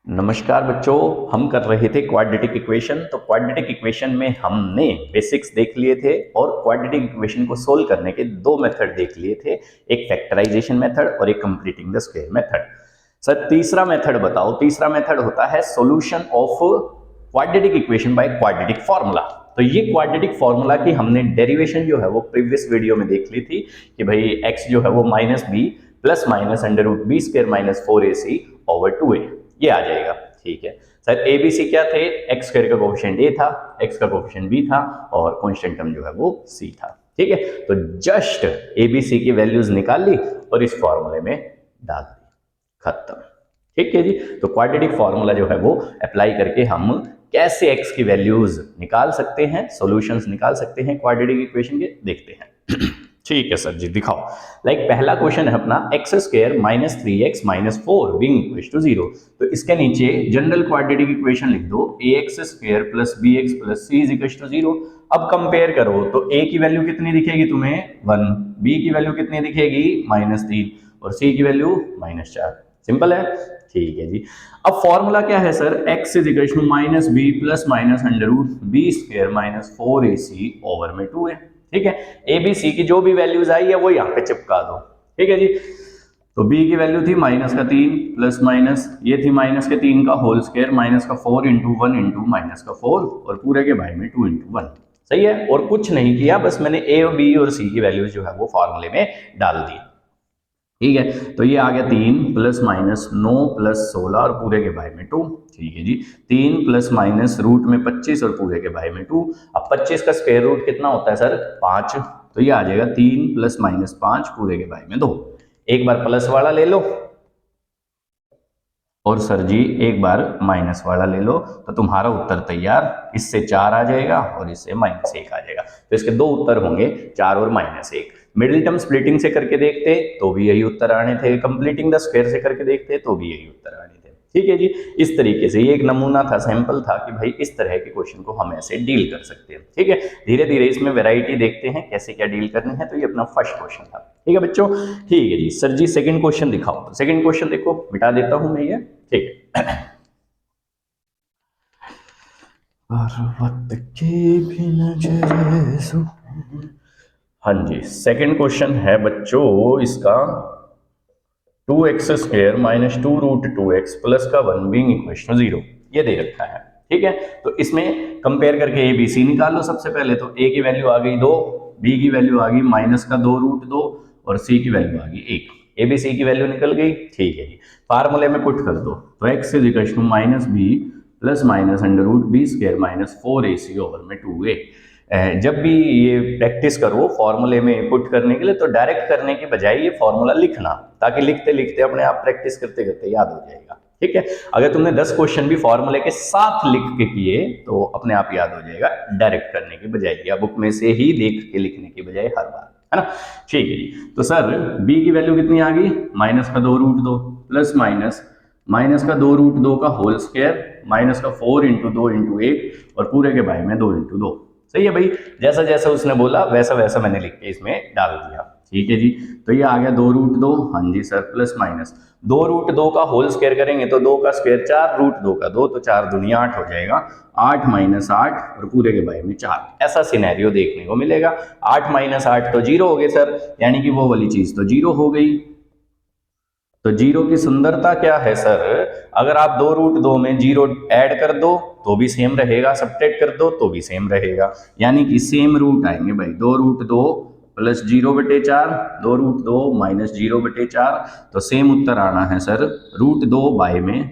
नमस्कार बच्चों, हम कर रहे थे क्वाड्रेटिक इक्वेशन। तो क्वाड्रेटिक इक्वेशन में हमने बेसिक्स देख लिए थे और क्वाड्रेटिक इक्वेशन को सोल्व करने के दो मेथड देख लिए थे, एक फैक्टराइजेशन मेथड और एक completing the square method. Sir तीसरा मेथड बताओ। तीसरा मेथड होता है solution of quadratic equation by quadratic formula. तो ये क्वाड्रेटिक फार्मूला की हमने डेरिवेशन जो है वो प्रीवियस वीडियो में देख ली थी कि भाई x जो है वो minus b plus minus under root b square minus 4ac over 2a ये आ जाएगा। ठीक है सर, ए बी सी क्या थे? एक्स स्क्वायर का कोफिशिएंट ए था, एक्स का कोफिशिएंट बी था और कांस्टेंट टर्म जो है वो सी था। ठीक है, तो जस्ट ए बी सी की वैल्यूज निकाल ली और इस फॉर्मूले में डाल दी, खत्म। ठीक है जी, तो क्वाड्रेटिक फॉर्मूला जो है वो अप्लाई करके हम कैसे एक्स की वैल्यूज निकाल सकते हैं, सॉल्यूशंस निकाल सकते हैं क्वाड्रेटिक इक्वेशन के, देखते हैं। ठीक है सर जी, दिखाओ। लाइक पहला क्वेश्चन है अपना x square minus 3x minus 4 being equal to 0। तो इसके नीचे जनरल क्वाड्रेटिक इक्वेशन लिख दो, ax square plus bx plus c is equal to 0। अब कंपेयर करो तो a की वैल्यू कितनी दिखेगी तुम्हें? 1, b की वैल्यू कितनी दिखेगी? -3 और c की वैल्यू -4। सिंपल है। ठीक है जी, अब फॉर्मूला क्या है sir? x is equal to minus b plus minus under root b square minus 4ac over में 2 है। ठीक है, ए बी सी की जो भी वैल्यूज आई है वो यहाँ पे चिपका दो। ठीक है जी, तो b की वैल्यू थी माइनस का 3 प्लस माइनस ये थी माइनस के 3 का होल स्क्वायर माइनस का 4 इंटू 1 इंटू माइनस का 4 और पूरे के बाय में 2 इंटू 1। सही है, और कुछ नहीं किया, बस मैंने ए और बी और सी की वैल्यूज जो है वो फॉर्मूले में डाल दी। ठीक है, तो ये आ गया 3 प्लस माइनस 9 प्लस 16 और पूरे के बाय में 2। ठीक है जी, 3 प्लस माइनस रूट में 25 और पूरे के बाय में 2। अब 25 का स्क्वायर रूट कितना होता है सर? 5। तो ये आ जाएगा 3 प्लस माइनस 5 पूरे के बाय में 2। एक बार प्लस वाला ले लो और सर जी एक बार माइनस वाला ले लो, तो तुम्हारा उत्तर तैयार। इससे 4 आ जाएगा और इससे -1 आ जाएगा। तो इसके दो उत्तर होंगे, 4 और -1। मिडिल टर्म स्प्लिटिंग से करके देखते तो भी यही उत्तर आने थे, कंप्लीटिंग द स्क्वायर से करके देखते तो भी यही उत्तर आने थे। ठीक है जी, इस तरीके से ये एक नमूना था, सैंपल था कि भाई इस तरह के क्वेश्चन को हम ऐसे डील कर सकते हैं। ठीक है, धीरे धीरे इसमें वैरायटी देखते हैं कैसे क्या डील करनी है। तो ये अपना फर्स्ट क्वेश्चन था। ठीक है बच्चों, ठीक है जी। सर जी सेकंड क्वेश्चन दिखाओ। तो सेकंड क्वेश्चन देखो, मिटा देता हूं मैं ये। ठीक है, पर्वत की भी नजर। हाँ जी, सेकंड क्वेश्चन है बच्चों इसका 2x square minus 2 root 2x plus का 1 बीइंग इक्वल टू 0 ये दे रखा है। ठीक है, तो इसमें कंपेयर करके ए बी सी निकाल लो। सबसे पहले तो a की वैल्यू आ गई 2, b की वैल्यू आ गई माइनस का 2 रूट 2 और c की वैल्यू आ गई 1। ए बी सी की वैल्यू निकल गई। ठीक है जी, फार्मूले में पुट कर दो तो x is equal to minus b plus minus under root b square minus 4ac over में 2a। जब भी ये प्रैक्टिस करो फॉर्मूले में पुट करने के लिए, तो डायरेक्ट करने के बजाय ये फॉर्मूला लिखना, ताकि लिखते लिखते अपने आप प्रैक्टिस करते करते याद हो जाएगा। ठीक है, अगर तुमने 10 क्वेश्चन भी फॉर्मूले के साथ लिख के किए तो अपने आप याद हो जाएगा, डायरेक्ट करने के बजाय या बुक में से ही देख के लिखने के बजाय हर बार, है ना। ठीक है जी, तो सर b की वैल्यू कितनी आ गई? माइनस का 2 रूट 2 प्लस माइनस माइनस का 2 रूट 2 का होल स्क्वायर माइनस का 4 इंटू 2 इंटू 1 और पूरे के बाय में 2 इंटू 2। सही है भाई, जैसा जैसा उसने बोला वैसा वैसा मैंने लिख के इसमें डाल दिया। ठीक है जी, तो ये आ गया 2 रूट 2। हाँ जी सर, प्लस माइनस 2 रूट 2 का होल स्क्वायर करेंगे तो 2 का स्क्वायर 4 रूट 2 का 2 तो 4 दूनी 8 हो जाएगा। 8 माइनस 8 और पूरे के बाय में 4, ऐसा सिनेरियो देखने को मिलेगा। 8 माइनस 8 तो 0 हो गए सर, यानी कि वो वाली चीज तो 0 हो गई। तो जीरो की सुंदरता क्या है सर? अगर आप 2 रूट 2 में 0 ऐड कर दो तो भी सेम रहेगा, सब्ट्रैक्ट कर दो तो भी सेम रहेगा, यानी कि सेम रूट आएंगे भाई। 2 रूट 2 प्लस 0/4, 2 रूट 2 माइनस 0/4, तो सेम उत्तर आना है सर रूट 2 बाय में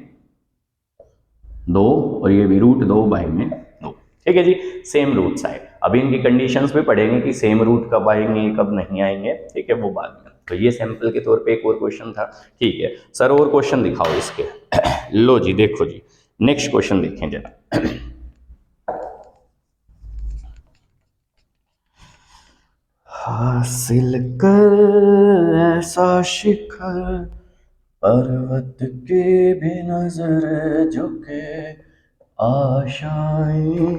2 और ये भी रूट 2 बाय में 2। ठीक है जी, सेम रूट्स आए। अभी इनकी कंडीशंस भी पढ़ेंगे कि सेम रूट कब आएंगे कब नहीं आएंगे। ठीक है, वो बाद में। तो ये सैंपल के तौर पे एक और क्वेश्चन था। ठीक है सर, और क्वेश्चन दिखाओ इसके। लो जी, देखो जी, नेक्स्ट क्वेश्चन देखें जरा। हासिल कर ऐसा शिखर पर्वत के भी नजर झुके आशाएं।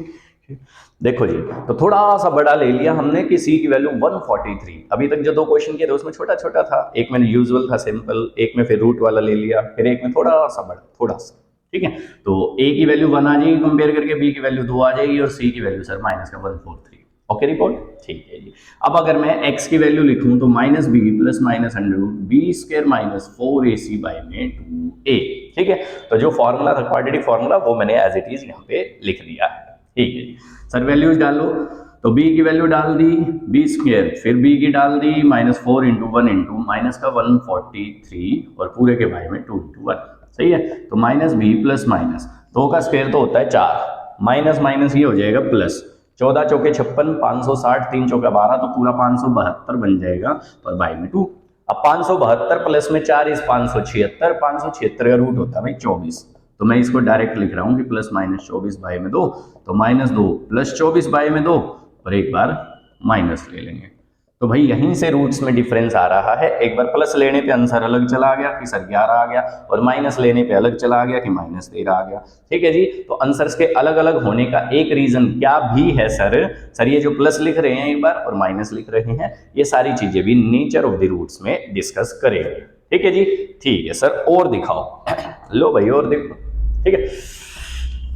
देखो जी, तो थोड़ा सा बड़ा ले लिया हमने कि c की वैल्यू 143। अभी तक जो दो क्वेश्चन किए थे उसमें छोटा छोटा था, एक में यूजुअल था सिंपल, एक में फिर रूट वाला ले लिया, फिर एक में थोड़ा सा बड़ा, थोड़ा सा। ठीक है, तो ए की वैल्यू 1 आ जाएगी कंपेयर करके, बी की वैल्यू 2 आ जाएगी और सी की वैल्यू सर माइनस का 143। ओके रिपोर्ट, ठीक है जी। अब अगर मैं x की वैल्यू लिखूं तो minus b plus minus under root b square minus 4ac by में 2a। ठीक है, तो जो फॉर्मूला था क्वाड्रेटिक फॉर्मूला वो मैंने एज इट इज यहाँ पे लिख दिया है। ठीक है जी सर, वैल्यूज डालो, तो b की वैल्यू डाल दी बी स्क्वायर, फिर b की डाल दी माइनस 4 इंटू 1 इंटू माइनस का 143 और पूरे के बाई में 2 इंटू 1। सही है, तो माइनस बी प्लस माइनस 2 का स्क्वायर तो होता है 4, माइनस माइनस ये हो जाएगा प्लस, 14 चौके 56, 560, 3 चौका 12, तो पूरा 572 बन जाएगा और बाई में 2। अब 572 प्लस में 4 इस 576, 576 का रूट होता है भाई 24, तो मैं इसको डायरेक्ट लिख रहा हूँ कि प्लस माइनस 24 बाई में 2, तो माइनस 2 प्लस 24 बाई में 2 और एक बार माइनस ले लेंगे। तो भाई यहीं से रूट्स में डिफरेंस आ रहा है, एक बार प्लस लेने पे आंसर अलग चला गया कि सर 11 आ गया, और माइनस लेने पे अलग चला गया कि माइनस 13 आ गया। ठीक है जी, तो आंसर्स के अलग अलग होने का एक रीजन क्या भी है सर ये जो प्लस लिख रहे हैं एक बार और माइनस लिख रहे हैं, ये सारी चीजें भी नेचर ऑफ द रूट्स में डिस्कस करेंगे। ठीक है जी, ठीक है सर, और दिखाओ लो भाई और देखो। ठीक है,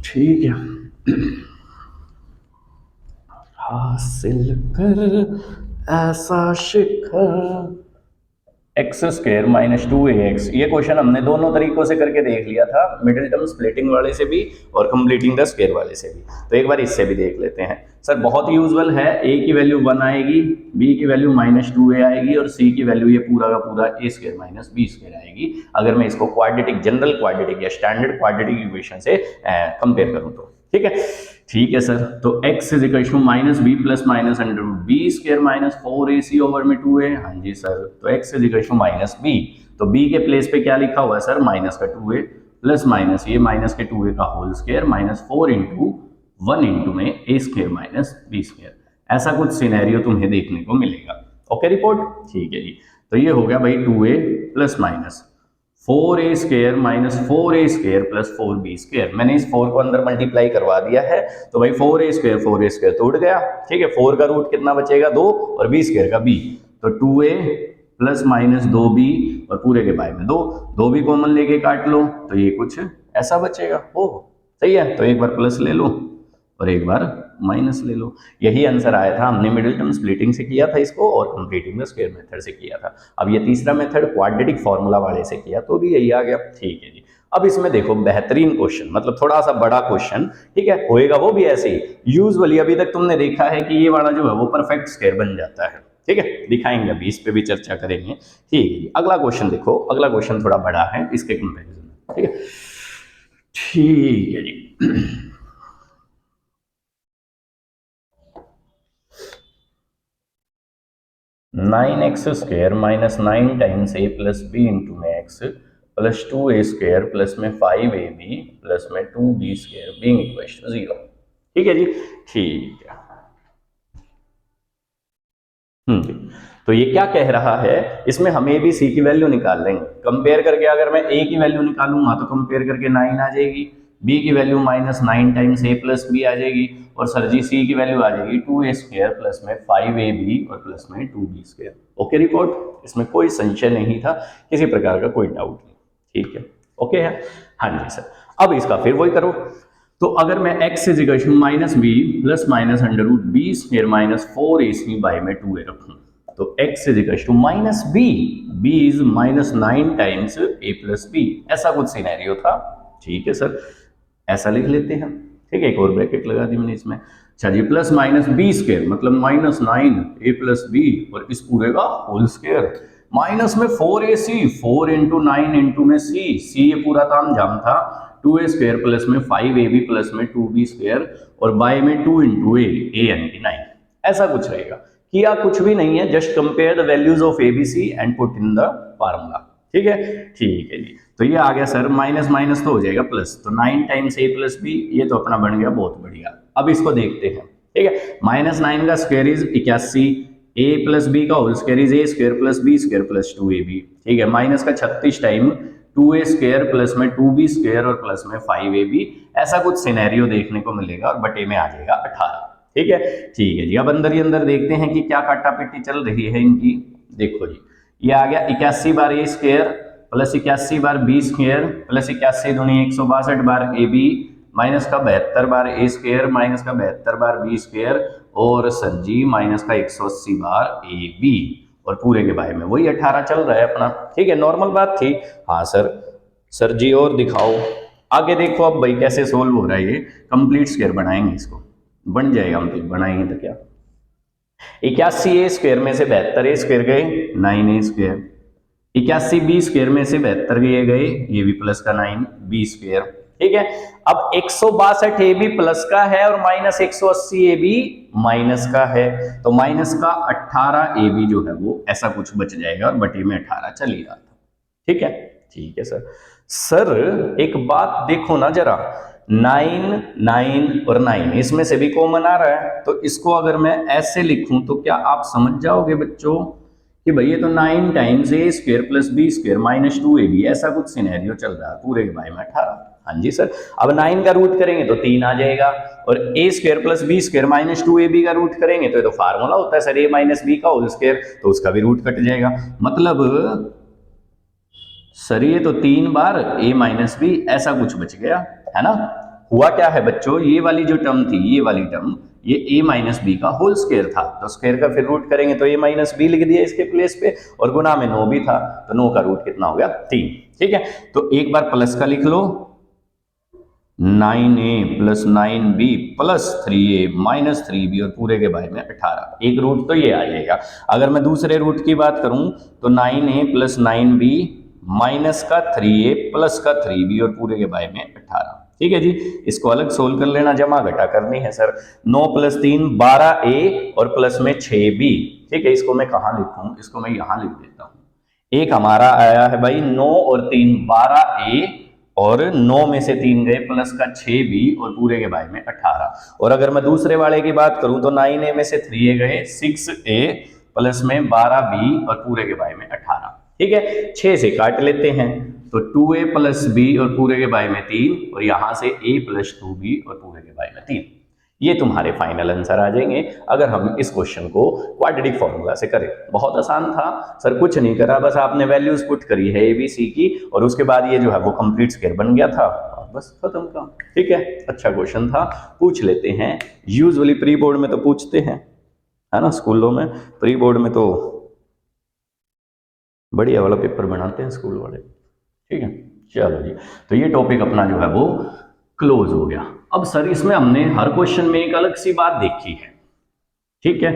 ठीक है, हासिल कर ऐसा शिखर एक्स स्क्वायर माइनस 2ax, ये क्वेश्चन हमने दोनों तरीकों से करके देख लिया था, मिडिल टर्म स्प्लिटिंग वाले से भी और कंप्लीटिंग द स्क्वायर वाले से भी, तो एक बार इससे भी देख लेते हैं। सर बहुत यूजुअल है, a की वैल्यू 1 आएगी, b की वैल्यू माइनस 2a आएगी और c की वैल्यू ये पूरा का पूरा a square minus b square आएगी, अगर मैं इसको क्वाड्रेटिक, जनरल क्वाड्रेटिक या स्टैंडर्ड क्वाड्रेटिक इक्वेशन से कंपेयर करूं तो। ठीक है, ठीक है सर, तो x is equal to minus b plus minus under root b square minus 4ac over में 2a। हाँ जी सर, तो x is equal to minus b, तो b के प्लेस पे क्या लिखा हुआ है सर, माइनस का 2a प्लस माइनस ये माइनस के 2a का whole square minus 4 into 1 into में a square minus b square, ऐसा कुछ सिनेरियो तुम्हें देखने को मिलेगा। ओके रिपोर्ट, ठीक है जी, तो ये हो गया भाई 2a plus minus 4a square minus 4a square plus 4b square, मैंने इस 4 को अंदर मल्टीप्लाई करवा दिया है, तो भाई 4a स्क्वायर तो उड़ गया। ठीक है, 4 का रूट कितना बचेगा 2 और b स्क्वायर का b, तो 2a प्लस माइनस 2b और पूरे के बाय में 2 भी कॉमन लेके काट लो तो ये कुछ ऐसा बचेगा। ओ सही है, तो एक बार प्लस ले लो और एक बार माइनस ले लो, यही आंसर आया था, हमने मिडिल टर्म स्प्लिटिंग से किया था इसको और कंप्लीटिंग द स्क्वायर मेथड से किया था। अब ये तीसरा मेथड क्वाड्रेटिक फॉर्मूला वाले से किया तो भी यही आ गया। ठीक है जी, अब इसमें देखो बेहतरीन क्वेश्चन, मतलब थोड़ा सा बड़ा क्वेश्चन, ठीक है, होएगा वो भी ऐसे ही। यूजुअली अभी तक तुमने देखा है कि ये वाला जो है वो परफेक्ट स्क्वायर बन जाता है। ठीक है, दिखाएंगे अभी, इस पे भी चर्चा करेंगे। ठीक है जी, अगला क्वेश्चन देखो, अगला क्वेश्चन थोड़ा बड़ा है इसके कंपेरिजन में। ठीक है, ठीक है जी, 9x square minus 9 times a plus b into में x plus 2a square plus में 5ab प्लस में 2b square being equal to 0। ठीक है जी, ठीक है। तो ये क्या कह रहा है, इसमें हम ए बी सी की वैल्यू निकाल लेंगे, कंपेयर करके अगर मैं ए की वैल्यू निकालूंगा तो कंपेयर करके 9 आ जाएगी, बी की वैल्यू माइनस 9 टाइम्स ए प्लस बी आ जाएगी, और सर जी सी की वैल्यू आ जाएगी 2a स्क्वायर प्लस में 5ab और प्लस में 2b स्क्वायर। ओके रिपोर्ट, इसमें कोई संशय नहीं था, किसी प्रकार का कोई डाउट नहीं। ठीक है, ओके है, हाँ जी सर। अब इसका फिर वही करो, तो अगर मैं x is equal to minus b plus minus under root b square minus 4ac by में 2a रखूं, तो x is equal to minus b is minus 9 times a plus b, ऐसा कुछ सिनेरियो था। ठीक है सर, ऐसा लिख लेते हैं। ठीक है, एक और ब्रैकेट लगा दी मैंने इसमें। अच्छा जी, प्लस माइनस बी स्क्वायर मतलब माइनस 9 a प्लस बी और इस पूरे का होल स्क्वायर, माइनस में 4ac 4 इंटू 9 इंटू में c ये पूरा ताम झाम था, 2a स्क्वायर प्लस में 5ab प्लस में 2b स्क्वायर और बाय में 2 इंटू a यानी कि 9, ऐसा कुछ रहेगा। किया कुछ भी नहीं है, just compare the values of ABC and put in the formula. ठीक है, ठीक है जी, तो ये आ गया सर, माइनस माइनस तो हो जाएगा प्लस, तो 9 टाइम्स a प्लस बी, ये तो अपना बन गया बहुत बढ़िया। अब इसको देखते हैं। ठीक है, माइनस 9 का square is 81, a plus b का whole square is a square plus b square plus 2ab। ठीक है, माइनस का 36 टाइम 2a स्क्वायर प्लस में 2b स्क्वायर और प्लस में 5ab, ऐसा कुछ सिनेरियो देखने को मिलेगा और बटे में आ जाएगा 18। ठीक है, ठीक है जी, अब अंदर ही अंदर देखते हैं कि क्या काटा पिट्टी चल रही है इनकी। देखो जी, ये आ गया 81 बार a स्क्वायर प्लस 81 बार बी स्क्वायर प्लस 81 दूनी 162 बार ए बी माइनस का 72 बार ए स्क्वायर माइनस का 72 बार बी स्क्वायर और सर जी माइनस का 180 बार ए बी और पूरे के बारे में वही 18 चल रहा है अपना। ठीक है, नॉर्मल बात थी। हाँ सर जी और दिखाओ आगे देखो अब भाई कैसे सोल्व हो रहा है ये। कंप्लीट स्क्वायर बनाएंगे, इसको बन जाएगा, हम बनाएंगे तो क्या 81 ए स्क्वायर में से 72 ए स्क्वायर गए 9 ए स्क्वायर, 81 बी स्क्वायर में से 72 गए ये भी प्लस का 9 बी स्क्वायर। ठीक है, अब 162 ए बी प्लस का है और माइनस 180 ए बी माइनस का है, तो माइनस का 18 ए बी जो है वो ऐसा कुछ बच जाएगा और बटे में 18 चल ही रहा था। ठीक है, ठीक है सर एक बात देखो ना जरा, 9 9 और 9 इसमें से भी कॉमन आ रहा है, तो इसको अगर मैं ऐसे लिखूं तो क्या आप समझ जाओगे बच्चों कि भाई ये तो 9 times a square plus b square minus 2 a b ऐसा कुछ सिनेरियो चल रहा है पूरे के बारे में 18। हाँ जी सर, अब 9 का रूट करेंगे तो 3 आ जाएगा और a square plus b square minus 2 a b का रूट करेंगे तो ये तो फार्मूला होता है सर ए माइनस बी का होल स्क्वायर, तो उसका भी रूट कट जाएगा। मतलब सर ये तो 3 बार a माइनस बी ऐसा कुछ बच गया है ना। हुआ क्या है बच्चों, ये वाली जो टर्म थी ये वाली टर्म ये a माइनस बी का होल स्क्वायर था, तो स्क्वायर का फिर रूट करेंगे तो a माइनस बी लिख दिया इसके प्लेस पे और गुना में 9 भी था तो 9 का रूट कितना हो गया 3। ठीक है, तो एक बार प्लस का लिख लो 9a plus 9b plus 3a minus 3b और पूरे के बारे में 18। एक रूट तो ये आ जाएगा। अगर मैं दूसरे रूट की बात करूं तो 9a प्लस 9b माइनस का 3a प्लस का 3b और पूरे के बारे में 18। ठीक है जी, इसको अलग सोल्व कर लेना, जमा घटा करनी है सर। 9 प्लस 3 12a और प्लस में 6b। ठीक है, इसको मैं कहाँ लिखूं, इसको मैं यहां लिख देता हूं। एक हमारा आया है भाई 9 और 3 12a और 9 में से 3 गए प्लस का 6b और पूरे के बारे में 18। और अगर मैं दूसरे वाले की बात करूं तो 9a में से 3a गए 6a प्लस में 12b और पूरे के बारे में 18। ठीक है, 6 से काट लेते हैं तो 2a प्लस b और पूरे के बारे में 3 और यहां से a प्लस 2b और पूरे के बारे में 3। ये तुम्हारे फाइनल आंसर आ जाएंगे अगर हम इस क्वेश्चन को क्वाड्रेटिक फॉर्मूला से करें। बहुत आसान था सर, कुछ नहीं करा, बस आपने वैल्यूज पुट करी है a b c की और उसके बाद ये जो है वो कंप्लीट स्क्वायर बन गया था, बस खत्म काम। ठीक है, अच्छा क्वेश्चन था, पूछ लेते हैं। यूजुअली प्री बोर्ड में तो पूछते हैं है ना, स्कूलों में प्री बोर्ड में तो बढ़िया वाला पेपर बनाते हैं स्कूल वाले। ठीक है, चलो जी, तो ये टॉपिक अपना जो है वो क्लोज हो गया। अब सर इसमें हमने हर क्वेश्चन में एक अलग सी बात देखी है। ठीक है,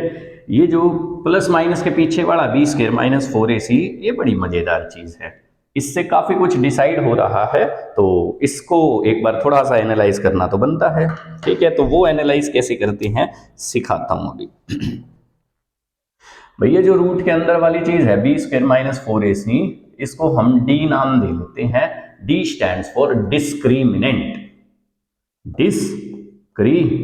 ये जो प्लस माइनस के पीछे वाला बी स्क्वायर माइनस 4ac ये बड़ी मजेदार चीज है, इससे काफी कुछ डिसाइड हो रहा है, तो इसको एक बार थोड़ा सा एनालाइज करना तो बनता है। ठीक है, तो वो एनालाइज कैसे करते हैं सिखाता हूं अभी। भैया जो रूट के अंदर वाली चीज है बी स्क्वायर माइनस 4ac, इसको हम डी नाम दे लेते हैं। D stands for discriminant, discriminant.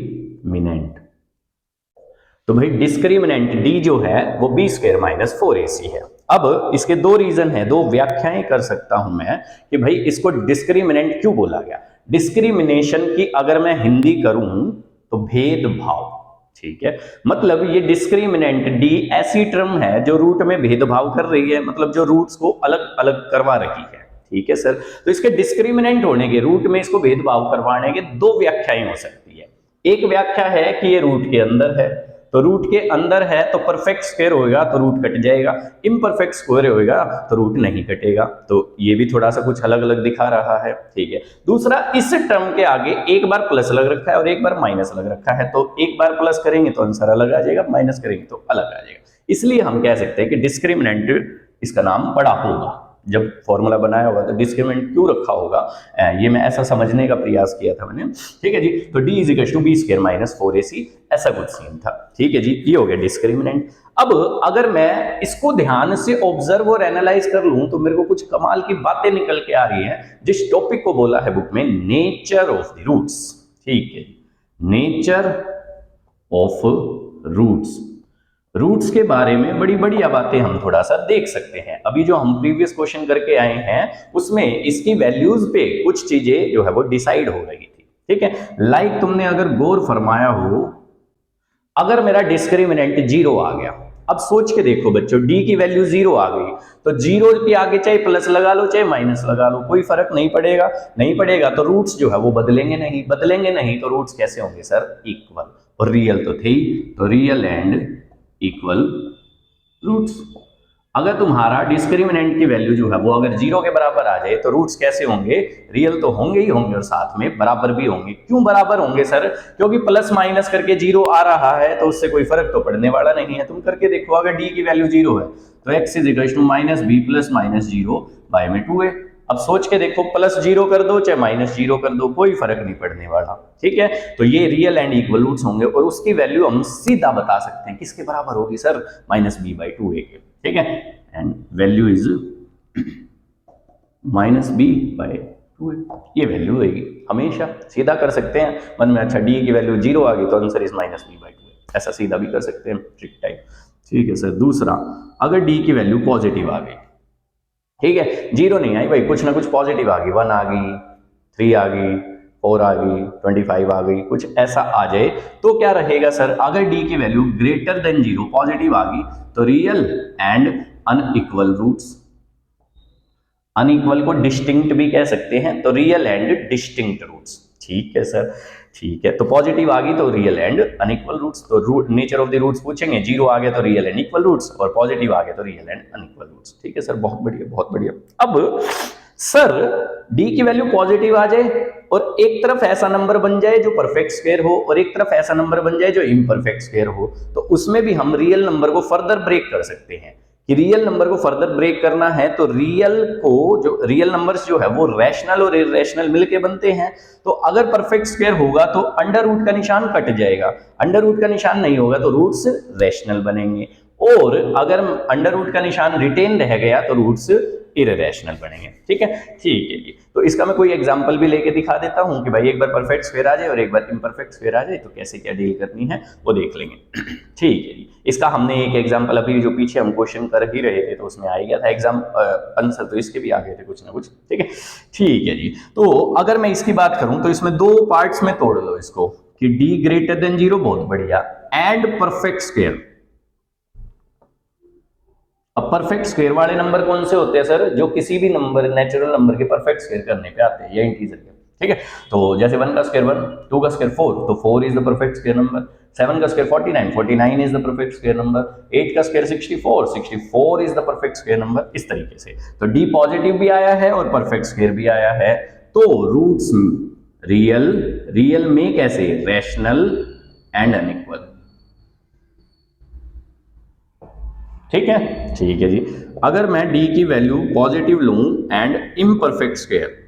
तो भाई डिस्क्रिमिनेंट डी जो है वो बी स्क्वायर माइनस 4ac है। अब इसके दो रीजन है, दो व्याख्याएं कर सकता हूं मैं कि भाई इसको डिस्क्रिमिनेंट क्यों बोला गया। डिस्क्रिमिनेशन की अगर मैं हिंदी करूं तो भेदभाव। ठीक है, मतलब ये डिस्क्रिमिनेंट डी ऐसी टर्म है जो रूट में भेदभाव कर रही है, मतलब जो रूट्स को अलग अलग करवा रही है। ठीक है सर, तो इसके डिस्क्रिमिनेंट होने के, रूट में इसको भेदभाव करवाने के दो व्याख्याएं हो सकती है। एक व्याख्या है कि ये रूट के अंदर है, तो रूट के अंदर है तो परफेक्ट स्क्वायर होगा तो रूट कट जाएगा, इम्परफेक्ट स्क्वायर होगा तो रूट नहीं कटेगा। तो ये भी थोड़ा सा कुछ अलग अलग दिखा रहा है। ठीक है, दूसरा इस टर्म के आगे एक बार प्लस लग रखा है और एक बार माइनस लग रखा है, तो एक बार प्लस करेंगे तो आंसर अलग आ जाएगा, माइनस करेंगे तो अलग आ जाएगा। इसलिए हम कह सकते हैं कि डिस्क्रिमिनेंट इसका नाम पड़ा होगा। जब फॉर्मूला बनाया होगा तो डिस्क्रिमिनेंट क्यों रखा होगा, ये मैं ऐसा समझने का प्रयास किया था मैंने। ठीक है जी, तो d is to b square minus 4ac ऐसा कुछ सीन था। ठीक है जी, ये हो गया डिस्क्रिमिनेंट। अब अगर मैं इसको ध्यान से ऑब्जर्व और एनालाइज कर लूं तो मेरे को कुछ कमाल की बातें निकल के आ रही हैं, जिस टॉपिक को बोला है बुक में नेचर ऑफ द रूट्स। ठीक है, नेचर ऑफ रूट्स। रूट्स के बारे में बड़ी बढ़िया बातें हम थोड़ा सा देख सकते हैं। अभी जो हम प्रीवियस क्वेश्चन करके आए हैं उसमें इसकी वैल्यूज पे कुछ चीजें जो है वो डिसाइड हो रही थी। ठीक है, लाइक तुमने अगर गौर फरमाया हो, अगर मेरा डिस्क्रिमिनेंट 0 आ गया अब सोच के देखो बच्चों, डी की वैल्यू 0 आ गई, तो 0 के आगे चाहे प्लस लगा लो चाहे माइनस लगा लो, कोई फर्क नहीं पड़ेगा। नहीं पड़ेगा तो रूट्स जो है वो बदलेंगे नहीं, तो रूट्स कैसे होंगे सर, इक्वल। और रियल तो थे ही, तो रियल एंड इक्वल रूट्स। अगर तुम्हारा डिस्क्रिमिनेंट की वैल्यू जो है वो अगर 0 के बराबर आ जाए तो रूट्स कैसे होंगे, रियल तो होंगे ही होंगे और साथ में बराबर भी होंगे। क्यों बराबर होंगे सर, क्योंकि प्लस माइनस करके 0 आ रहा है तो उससे कोई फर्क तो पड़ने वाला नहीं है। तुम करके देखो, अगर डी की वैल्यू 0 है तो x is equal to minus b plus minus 0 by में 2a। अब सोच के देखो, प्लस 0 कर दो चाहे माइनस 0 कर दो, कोई फर्क नहीं पड़ने वाला, ठीक है। तो ये रियल एंड इक्वल रूट्स होंगे और उसकी वैल्यू हम सीधा बता सकते हैं, किसके बराबर होगी sir, minus b by 2a के, ठीक है। And value is minus b by 2a, ये वैल्यू होगी, हमेशा सीधा कर सकते हैं मन में। अच्छा, डी की वैल्यू 0 आ गई तो answer is minus b by 2a, ऐसा सीधा भी कर सकते हैं, ट्रिक टाइप, ठीक है सर। दूसरा, अगर डी की वैल्यू पॉजिटिव आ गई, ठीक है, 0 नहीं आई भाई, कुछ ना कुछ पॉजिटिव आ गई, 1 आ गई, 3 आ गई, 4 आ गई, 25 आ गई, कुछ ऐसा आ जाए तो क्या रहेगा सर, अगर डी की वैल्यू ग्रेटर देन 0 पॉजिटिव आ गई तो real and unequal roots. Unequal को डिस्टिंक्ट भी कह सकते हैं, तो रियल एंड डिस्टिंक्ट रूट्स, ठीक है सर, ठीक है। तो पॉजिटिव आ गई तो रियल एंड अनइक्वल रूट्स, तो root nature of the roots पूछेंगे, 0 आ गया तो रियल एंड इक्वल रूट्स और पॉजिटिव आ गया तो रियल एंड अनइक्वल रूट्स, ठीक है सर, बहुत बढ़िया बहुत बढ़िया। अब सर डी की वैल्यू पॉजिटिव आ जाए और एक तरफ ऐसा नंबर बन जाए जो परफेक्ट स्क्वायर हो और एक तरफ ऐसा नंबर बन जाए जो इम्परफेक्ट स्क्वायर हो, तो उसमें भी हम रियल नंबर को फर्दर ब्रेक कर सकते हैं। कि रियल नंबर को फर्दर ब्रेक करना है तो रियल नंबर्स जो है वो रैशनल और इररेशनल मिलके बनते हैं। तो अगर परफेक्ट स्क्वायर होगा तो अंडर रूट का निशान कट जाएगा, अंडर रूट का निशान नहीं होगा तो रूट्स रैशनल बनेंगे, और अगर अंडर रूट का निशान रिटेन रह गया तो रूट्स इररेशनल बनेंगे, ठीक है जी। तो इसका मैं कोई एग्जांपल भी लेके दिखा देता हूं कि भाई एक बार परफेक्ट स्क्वायर आ जाए और एक बार इम्परफेक्ट स्क्वायर आ जाए तो कैसे क्या डील करनी है वो देख लेंगे, ठीक है जी। इसका हमने एक एग्जांपल अभी जो पीछे हम क्वेश्चन कर ही रहे थे तो उसमें आ गया था एग्जाम आंसर, तो इसके भी आ गए थे कुछ ना कुछ, ठीक है, ठीक है जी। तो अगर मैं इसकी बात करूं तो इसमें दो पार्ट्स में तोड़ लो इसको, कि डी ग्रेटर देन 0, बहुत बढ़िया, एंड परफेक्ट स्क्वायर। अब परफेक्ट स्क्वायर वाले नंबर कौन से होते हैं सर, जो किसी भी नंबर नेचुरल नंबर के परफेक्ट स्क्वायर करने पे आते हैं या इंटीजर के, ठीक है। तो जैसे 1 का स्क्वायर 1, 2 का स्क्वायर 4, तो 4 is the perfect square number, 7 का square 49, 49 is the perfect square number, 8 का square 64, 64 is the perfect square number, इस तरीके से। तो डी पॉजिटिव भी आया है और परफेक्ट स्क्वायर भी आया है, तो रूट्स रियल में कैसे, रैशनल एंड अनइक्वल, ठीक है जी। अगर मैं डी की वैल्यू पॉजिटिव लूं एंड इम्परफेक्ट स्क्वायर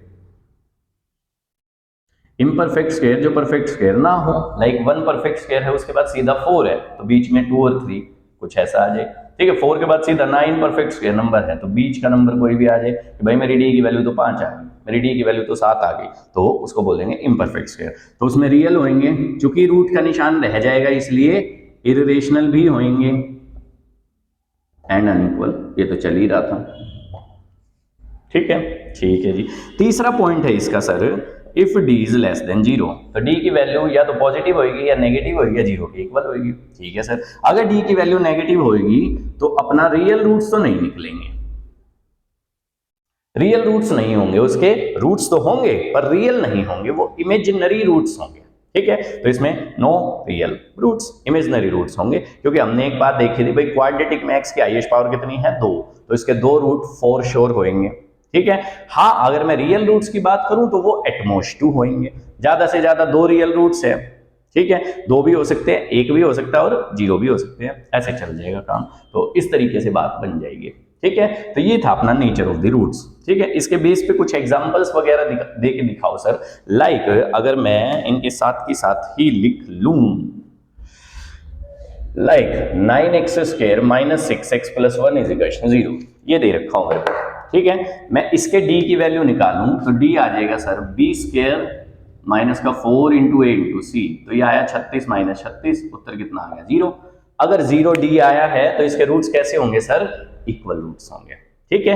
जो परफेक्ट स्क्वायर ना हो, लाइक 1 परफेक्ट स्क्वायर है उसके बाद सीधा 4 है तो बीच में 2 और 3 कुछ ऐसा आ जाए, ठीक है। 4 के बाद सीधा 9 परफेक्ट स्क्वायर नंबर है तो बीच का नंबर कोई भी आ जाए कि भाई मेरी डी की वैल्यू तो 5 आ गई, मेरी डी की वैल्यू तो 7 आ गई, तो उसको बोलेंगे इम्परफेक्ट स्क्वायर। तो उसमें रियल होंगे, चूंकि रूट का निशान रह जाएगा इसलिए इररेशनल भी होंगे एंड अनइक्वल, ये तो चल ही रहा था, ठीक है जी। तीसरा पॉइंट है इसका sir, if D is less than 0, तो डी की वैल्यू या तो पॉजिटिव होगी या नेगेटिव होगी या 0 के इक्वल होगी, ठीक है सर। अगर डी की वैल्यू नेगेटिव होगी तो अपना रियल रूट्स तो नहीं निकलेंगे, रियल रूट्स नहीं होंगे, उसके रूट्स तो होंगे पर रियल नहीं होंगे, वो इमेजिनरी रूट्स होंगे, ठीक है। तो इसमें no real roots, imaginary roots होंगे, क्योंकि हमने एक बात देखी थी भाई क्वाड्रेटिक में x की हाईएस्ट पावर कितनी है, 2, तो इसके 2 रूट फॉर श्योर होंगे, ठीक है। हाँ, अगर मैं रियल रूट्स की बात करूं तो वो एटमोस्ट 2 होंगे, ज्यादा से ज्यादा 2 रियल रूट्स है, ठीक है, 2 भी हो सकते हैं, 1 भी हो सकता है और 0 भी हो सकते हैं, ऐसे चल जाएगा काम। तो इस तरीके से बात बन जाएगी, ठीक है। तो ये था अपना नेचर ऑफ द रूट्स, ठीक है। इसके बेस पे कुछ एग्जांपल्स वगैरह दे के दिखाओ सर, लाइक अगर मैं इनके साथ ही लिख लूं, like 9x square minus 6x plus 1 is equal to 0, ये दे रखा हूं मेरे को, ठीक है। मैं इसके d की वैल्यू निकालूं तो d आ जाएगा सर b स्क्वायर माइनस का 4 इंटू a इंटू सी, तो ये आया 36 माइनस 36, उत्तर कितना आ गया 0। अगर 0 d आया है तो इसके रूट्स कैसे होंगे सर, इक्वल रूट्स होंगे, ठीक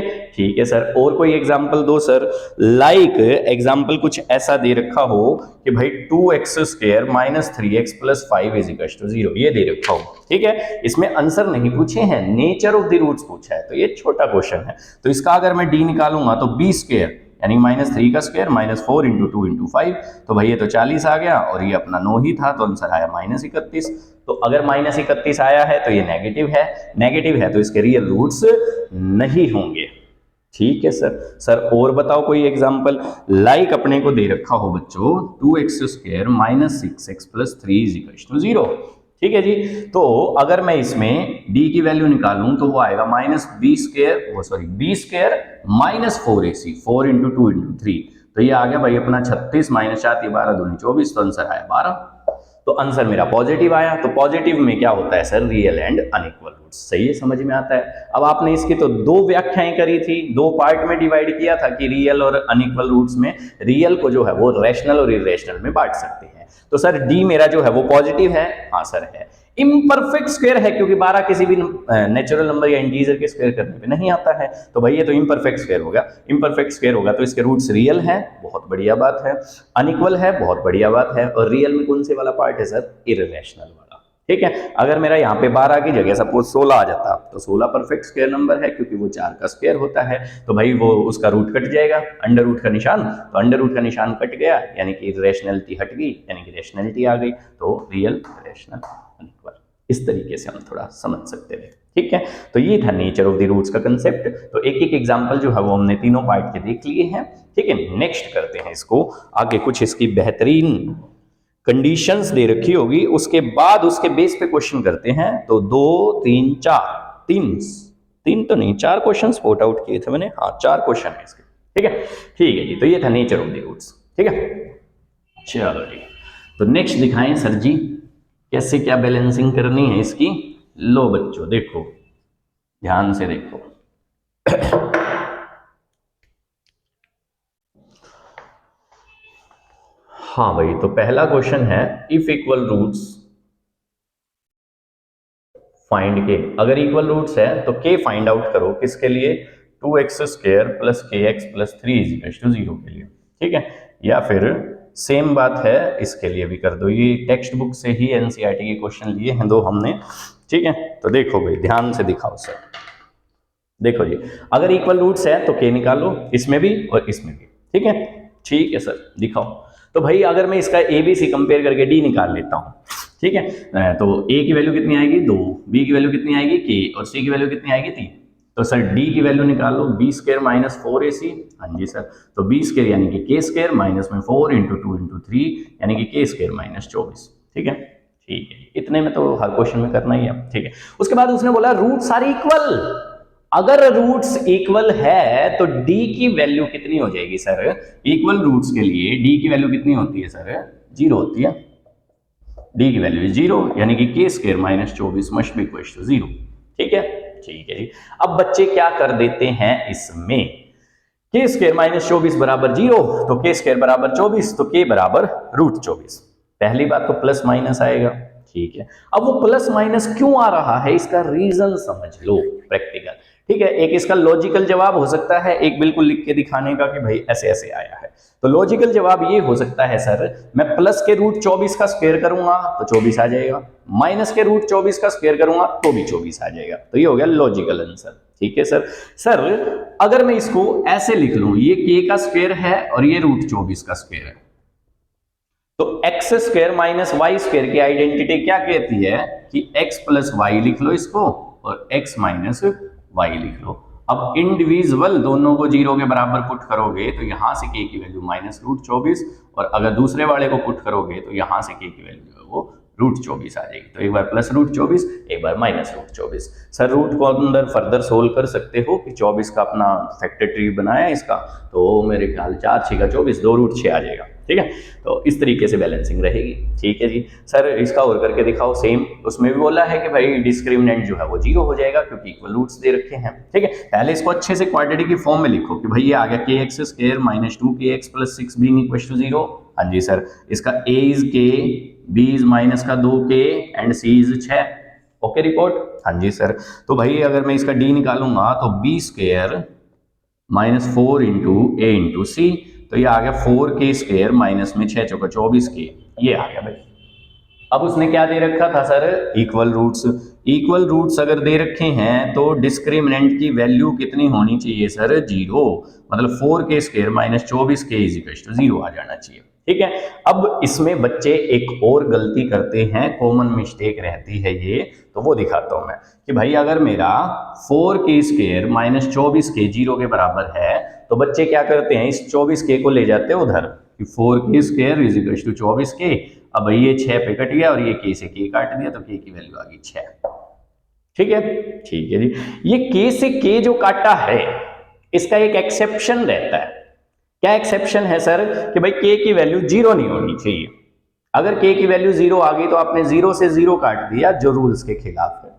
है सर। और कोई एग्जाम्पल दो सर। लाइक एग्जाम्पल कुछ ऐसा दे रखा हो कि भाई 2x² - 3x + 5 = 0, ये दे रखा हो। ठीक है, इसमें आंसर नहीं पूछे हैं, नेचर ऑफ द रूट्स पूछा है, तो ये छोटा क्वेश्चन है। तो इसका अगर मैं डी निकालूंगा तो b² यानी -3 का स्क्वायर -4 × 2 × 5, तो भाई ये तो 40 आ गया, और ये अपना 9 ही था, तो आंसर आया -31। तो अगर -31 आया है तो ये नेगेटिव है तो इसके रियल रूट्स नहीं होंगे। ठीक है सर। सर और बताओ कोई एग्जांपल। लाइक अपने को दे रखा हो बच्चों 2x² - 6x + 3 = 0। ठीक है जी। तो अगर मैं इसमें d की वैल्यू निकालूं तो वो आएगा b² -4ac 4 × 2 × 3, तो ये आ गया भाई अपना 36 - 4 = 12 दूनी 24, तो आंसर आया 12। तो आंसर मेरा पॉजिटिव आया। तो पॉजिटिव में क्या होता है sir, real and unequal roots. सही है, समझ में आता है। अब आपने इसकी तो दो व्याख्याएं करी थी, दो पार्ट में डिवाइड किया था कि रियल और अनइक्वल रूट्स में रियल को जो है वो रैशनल और इरेशनल में बांट सकते हैं। तो सर डी मेरा जो है वो पॉजिटिव है। हाँ सर है। इम्परफेक्ट स्क्वायर है क्योंकि 12 किसी भी नेचुरल नंबर या इंटीजर के स्क्वायर करने पे नहीं आता है, तो भाई ये तो इम्परफेक्ट स्क्वायर होगा। इम्परफेक्ट स्क्वायर होगा तो इसके रूट्स रियल है, बहुत बढ़िया बात है। अनइक्वल है, बहुत बढ़िया बात है। और रियल में कौन से वाला पार्ट है सर, इररेशनल वाला। ठीक है, अगर मेरा यहाँ पे 12 की जगह सपोज 16 आ जाता तो 16 परफेक्ट स्क्वायर नंबर है क्योंकि वो 4 का स्क्वायर होता है, तो भाई वो उसका रूट कट जाएगा, अंडर रूट का निशान, तो अंडर रूट का निशान कट गया यानी कि इररेशनलिटी हट गई, यानी कि रेशनलिटी आ गई, तो रियल, रेशनल, अनइक्वल। इस तरीके से हम थोड़ा समझ सकते हैं। ठीक है, तो ये था नेचर ऑफ द रूट्स का कंसेप्ट। तो एक एक एग्जांपल जो है वो हमने तीनों पार्ट के देख लिए हैं। ठीक है, नेक्स्ट करते हैं इसको आगे, कुछ इसकी बेहतरीन कंडीशंस दे रखी होगी, उसके बाद उसके बेस पे क्वेश्चन करते हैं। तो 2 3 4 तीन तो नहीं, 4 क्वेश्चन स्पॉट आउट किए थे मैंने। हाँ 4 क्वेश्चन है इसके। ठीक है जी। तो ये था नेचर ऑफ द रूट्स। ठीक है, चलो जी। तो नेक्स्ट दिखाएं सर जी कैसे क्या बैलेंसिंग करनी है इसकी। लो बच्चों देखो, ध्यान से देखो। हाँ भाई, तो पहला क्वेश्चन है इफ इक्वल रूट्स फाइंड के। अगर इक्वल रूट्स है तो के फाइंड आउट करो, किसके लिए, 2x² + kx + 3 = 0 के लिए। ठीक है, या फिर सेम बात है इसके लिए भी कर दो। ये टेक्स्ट बुक से ही एनसीईआरटी के क्वेश्चन लिए हैं दो हमने। ठीक है, तो देखो भाई ध्यान से दिखाओ सर। देखो जी, अगर इक्वल रूट्स है तो के निकालो, इसमें भी और इसमें भी। ठीक है सर, दिखाओ। तो भाई अगर मैं इसका ABC कंपेयर करके D निकाल लेता हूँ, ठीक है, तो A की वैल्यू कितनी आएगी 2, B की वैल्यू कितनी आएगी K, और C की वैल्यू कितनी आएगी 3। तो सर D की वैल्यू निकालो, b² - 4ac। हाँ जी सर, तो b² यानी कि k² माइनस में 4 × 2 × 3 यानी कि k² - 24। ठीक है, इतने में तो हर क्वेश्चन में करना ही है। ठीक है, उसके बाद उसने बोला रूट्स आर इक्वल। अगर रूट्स इक्वल है तो d की वैल्यू कितनी हो जाएगी सर, इक्वल रूट्स के लिए d की वैल्यू कितनी होती है सर, 0 होती है। d की वैल्यू 0 यानी कि k² - 24 must be equal to 0। ठीक है जी। अब बच्चे क्या कर देते हैं इसमें, k² - 24 बराबर 0, तो k² बराबर 24, तो k बराबर √24। पहली बात तो प्लस माइनस आएगा। ठीक है, अब वो प्लस माइनस क्यों आ रहा है इसका रीजन समझ लो, प्रैक्टिकल। ठीक है, एक इसका लॉजिकल जवाब हो सकता है, एक बिल्कुल लिख के दिखाने का कि भाई ऐसे ऐसे आया है। तो लॉजिकल जवाब ये हो सकता है सर, मैं प्लस के √24 का स्क्वायर करूंगा तो 24 आ जाएगा, माइनस के √24 का स्क्वायर करूंगा तो भी 24 आ जाएगा। तो ये हो गया लॉजिकल आंसर। ठीक है सर अगर मैं इसको ऐसे लिख लूं, ये k का स्क्वायर है और ये √24 का स्क्वायर है, तो x² - y² की आइडेंटिटी क्या कहती है कि x + y लिख लो इसको और x - y लिख लो। अब इंडिविजुअल दोनों को 0 के बराबर पुट करोगे तो यहां से k की वैल्यू -√24, और अगर दूसरे वाले को पुट करोगे तो यहां से k की वैल्यू जो है वो √24 आ जाएगी। तो एक बार +√24, एक बार -√24। सर रूट को अंदर फर्दर सोल्व कर सकते हो कि 24 का अपना फैक्टर ट्री बनाया इसका, तो मेरे ख्याल 4 6 का 24, 2 √6 आ जाएगा। ठीक है, तो इस तरीके से बैलेंसिंग रहेगी। ठीक है जी। सर इसका और करके दिखाओ सेम। उसमें भी बोला है कि भाई डिस्क्रिमिनेंट जो है वो 0 हो जाएगा क्योंकि इक्वल रूट्स दे रखे हैं। ठीक है, पहले इसको अच्छे से क्वाड्रेटिक की फॉर्म में लिखो कि भाई ये आ गया kx² - 2kx + 6 being = 0। हाँ जी सर, इसका a is k, b is -2k and c is 6। Okay report. हाँ जी सर। तो भाई अगर मैं इसका डी निकालूंगा तो बी स्क्वायर माइनस 4 इंटू ए इंटू सी, तो ये आ गया 4k² माइनस में 6 चौका 24k, ये आ गया भाई। अब उसने क्या दे रखा था sir, equal roots. Equal roots अगर दे रखे हैं तो डिस्क्रिमिनेंट की वैल्यू कितनी होनी चाहिए सर, 0। मतलब 4k² minus 24k is equal to 0 आ जाना चाहिए। ठीक है। अब इसमें बच्चे एक और गलती करते हैं, कॉमन मिस्टेक रहती है ये, तो वो दिखाता हूं मैं कि भाई अगर मेरा 4k² माइनस 24k 0 के बराबर है, तो बच्चे क्या करते हैं, इस 24k को ले जाते हैं उधर कि 4k² is equal to 24k। अब भाई ये 6 पे कट गया और ये k से k काट दिया, तो k की वैल्यू आ गई 6। ठीक है। ठीक है जी। ये k से k जो काटा है, इसका एक एक्सेप्शन रहता है। क्या एक्सेप्शन है सर, कि भाई k की वैल्यू 0 नहीं होनी चाहिए। अगर k की वैल्यू 0 आ गई तो आपने 0 से 0 काट दिया, जो रूल्स के खिलाफ है।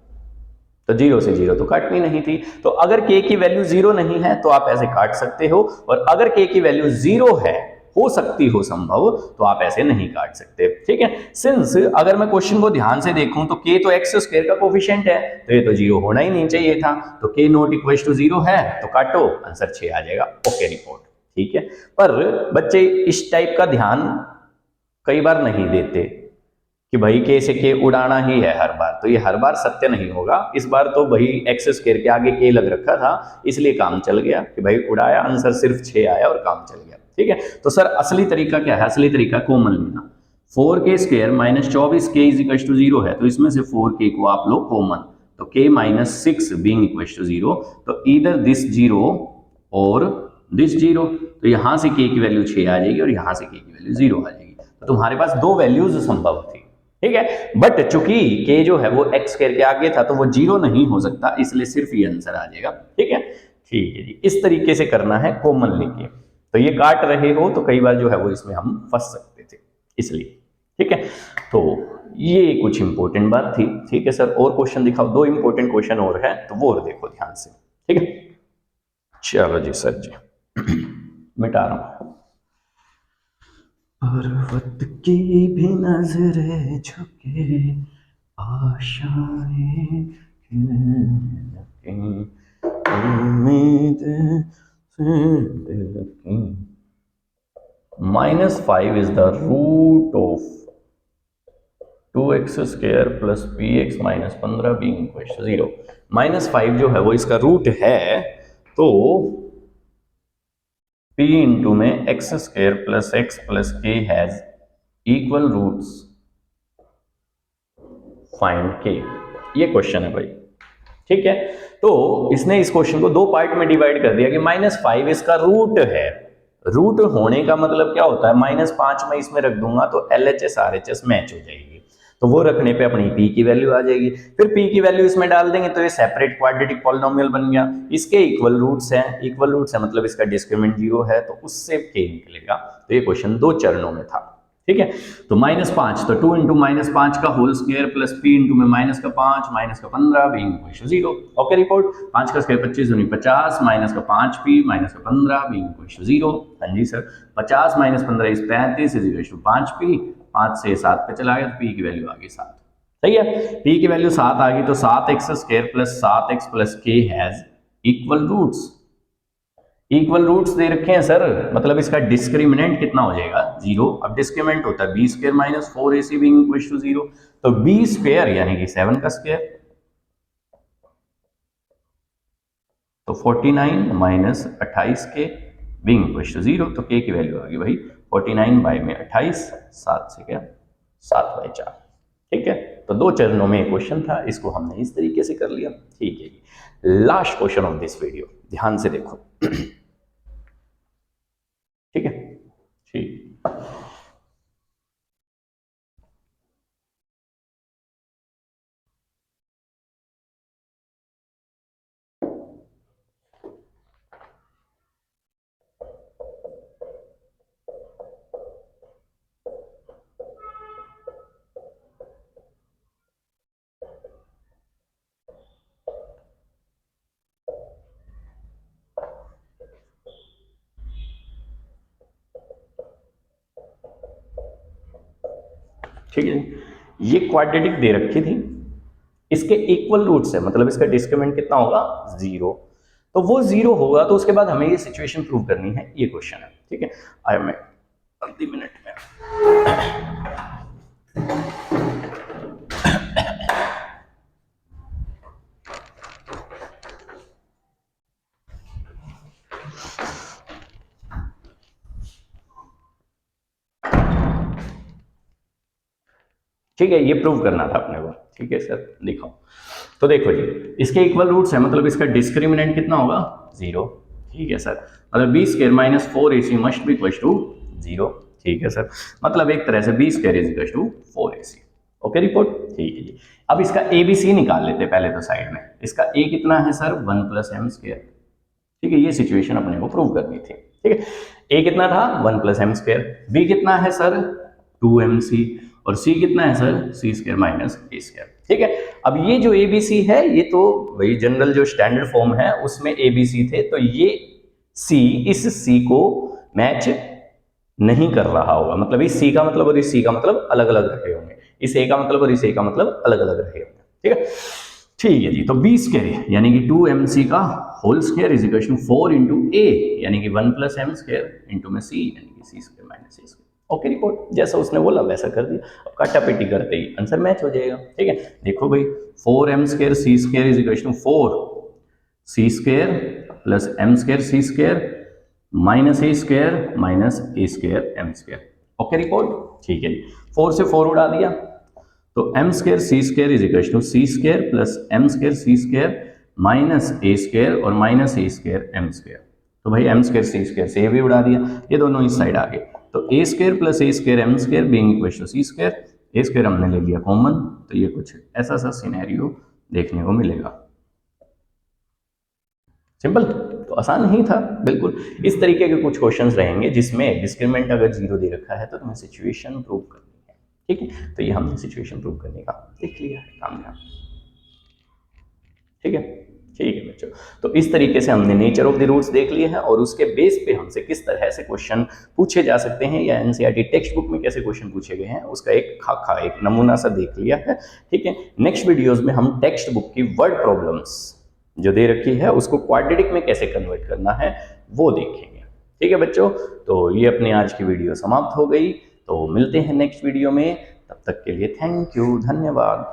तो 0 से 0 तो काटनी नहीं थी। तो अगर k की वैल्यू 0 नहीं है तो आप ऐसे काट सकते हो, और अगर k की वैल्यू 0 है, हो सकती हो संभव, तो आप ऐसे नहीं काट सकते। ठीक है। सिंस अगर मैं क्वेश्चन को ध्यान से देखूं तो k तो x² का कोफिशिएंट है, तो ये तो 0 होना ही नहीं चाहिए था। तो k नॉट इक्वल टू 0 है, तो काटो, आंसर 6 आ जाएगा। Okay report. ठीक है। पर बच्चे इस टाइप का ध्यान कई बार नहीं देते कि भाई के से के उड़ाना ही है हर बार, तो ये हर बार सत्य नहीं होगा। इस बार तो भाई x² के आगे के लग रखा था, इसलिए काम चल गया कि भाई उड़ाया, आंसर सिर्फ 6 आया और काम चल गया। ठीक है। तो सर असली तरीका क्या है, असली तरीका कॉमन लेना। 4k² minus 24k is equal to 0 है, तो इसमें से 4k को आप लो कॉमन, तो k minus 6 being equal to 0, तो इधर दिस 0 और दिस 0, तो यहां से k की वैल्यू 6 आ जाएगी और यहां से k की वैल्यू 0 आ जाएगी। तो तुम्हारे पास दो वैल्यूज संभव थी। ठीक है। बट चूंकि k जो है वो x² के आगे था, तो वो 0 नहीं हो सकता, इसलिए सिर्फ ये आंसर आ जाएगा। ठीक है। ठीक है जी। इस तरीके से करना है कॉमन लेके। तो ये काट रहे हो तो कई बार जो है वो इसमें हम फंस सकते थे, इसलिए। ठीक है। तो ये कुछ इंपॉर्टेंट बात थी। ठीक है सर, और क्वेश्चन दिखाओ, दो इंपॉर्टेंट क्वेश्चन और है, तो वो और देखो ध्यान से। ठीक है। चलो जी सर जी, मिटा रहा हूं। पर्वत की भी नजरें झुके, आशाएं खिलने लगीं, उम्मीद से दिल की। -5 is the root of 2x² plus px minus 15 being equal to 0। -5 जो है वो इसका रूट है, तो p इंटू में x² plus x plus k has equal roots, find k। ये क्वेश्चन है भाई। ठीक है। तो इसने इस क्वेश्चन को दो पार्ट में डिवाइड कर दिया कि -5 इसका रूट है। रूट होने का मतलब क्या होता है, -5 में इसमें रख दूंगा तो LHS RHS मैच हो जाएगी, तो वो रखने पे अपनी p की वैल्यू आ जाएगी। फिर p की वैल्यू इसमें डाल देंगे तो ये सेपरेट क्वाड्रेटिक पॉलिनोमियल बन गया। इसके इक्वल रूट्स हैं, इक्वल रूट्स है मतलब इसका डिस्क्रिमिनेंट 0 है, तो उससे k निकलेगा। तो ये क्वेश्चन दो चरणों में था। ठीक है। तो -5, तो 2 इंटू -5 का whole square plus p into में -5 -15 being equal to 0। Okay report. 5 का स्क्वायर 25 दूनी 50 -5p -15 बीइंग इक्वल टू 0। हाँ जी sir. 50 -15 is 35 is equal to 5p। 5 से 7 पे चला गया तो p की वैल्यू आ गई 7। सही है। p की वैल्यू 7 आ गई तो 7x² plus 7x plus k has equal roots. Equal roots दे रखे हैं सर, मतलब इसका डिस्क्रिमिनेंट कितना हो जाएगा, 0। अब डिस्क्रिमिनेंट होता है b² minus 4ac being equal to 0, तो b² यानी कि 7 का स्क्वायर, तो 49 minus 28k being equal to 0, तो k की वैल्यू आ गई भाई 49 बाय में 28, 7 से क्या 7/4। ठीक है। तो दो चरणों में क्वेश्चन था, इसको हमने इस तरीके से कर लिया। ठीक है। Last question of this video, ध्यान से देखो। ठीक है। ठीक। ठीक है। ये क्वाड्रेटिक दे रखी थी, इसके इक्वल रूट्स है, मतलब इसका डिस्क्रिमिनेंट कितना होगा, 0। तो वो 0 होगा तो उसके बाद हमें ये सिचुएशन प्रूव करनी है, ये क्वेश्चन है, ठीक है। आया मैं आधी मिनट में। ठीक है, ये प्रूव करना था अपने को, ठीक है सर, दिखाओ। तो देखो जी, इसके इक्वल रूट्स है, मतलब इसका डिस्क्रिमिनेंट कितना होगा, 0, ठीक है सर। मतलब b square minus 4ac must be equal to 0, ठीक है सर। मतलब एक तरह से b square is equal to 4ac। Okay report, ठीक है जी। अब इसका ए बी सी निकाल लेते पहले तो साइड में। इसका ए कितना है सर, 1 प्लस एम स्क्वायर, ठीक है। ये सिचुएशन अपने को प्रूव करनी थी, ठीक है। ए कितना था, 1 प्लस एम स्क्वायर। बी कितना है सर, 2mc। और सी कितना है sir, C square minus a square, ठीक है। अब ये जो ए बी सी है, ये तो वही जनरल जो स्टैंडर्ड फॉर्म है उसमें ए बी सी थे, तो ये सी इस सी को मैच नहीं कर रहा होगा, मतलब इस सी का मतलब और इस सी का मतलब अलग अलग रहे होंगे, इस ए का मतलब और इस ए का मतलब अलग अलग रहे होंगे, ठीक है। ठीक है जी, तो बी स्क्वायर यानी कि 2mc का whole square is equal to 4 into a यानी कि 1 प्लस एम स्क्वायर इंटू में सी यानी कि सी square minus a square. Okay report, जैसा उसने बोला वैसा कर दिया। अब काटा पेटी करते ही आंसर मैच हो जाएगा, ठीक है। देखो भाई, 4m square c square is equal to 4 c square plus m square c square minus a square minus a square m square. Okay report, ठीक है जी। 4 से 4 उड़ा दिया, तो m square c square is equal to c square plus m square c square minus a square और minus a square m square. तो भाई एम स्क्वायर सी स्क्वायर से ये भी उड़ा दिया, ये दोनों इस साइड आ गए। तो a square plus a square m square being equal to c square, a square हमने ले लिया कॉमन, तो ये कुछ ऐसा सा सिनेरियो देखने को मिलेगा। सिंपल, तो आसान ही था बिल्कुल। इस तरीके के कुछ क्वेश्चंस रहेंगे जिसमें डिस्क्रिमिनेंट अगर 0 दे रखा है तो तुम्हें सिचुएशन प्रूव करनी है, ठीक है। तो ये हमने सिचुएशन प्रूव करने का देख लिया है, कामयाब, ठीक है। ठीक है बच्चों, तो इस तरीके से हमने नेचर ऑफ द रूट्स देख लिए हैं और उसके बेस पे हमसे किस तरह से क्वेश्चन पूछे जा सकते हैं या एनसीईआरटी टेक्स्ट बुक में कैसे क्वेश्चन पूछे गए हैं उसका एक खाका, एक नमूना सा देख लिया है, ठीक है। नेक्स्ट वीडियोस में हम टेक्स्ट बुक की वर्ड प्रॉब्लम्स जो दे रखी है उसको क्वाड्रेटिक में कैसे कन्वर्ट करना है वो देखेंगे, ठीक है बच्चों। तो ये अपनी आज की वीडियो समाप्त हो गई, तो मिलते हैं नेक्स्ट वीडियो में, तब तक के लिए थैंक यू, धन्यवाद।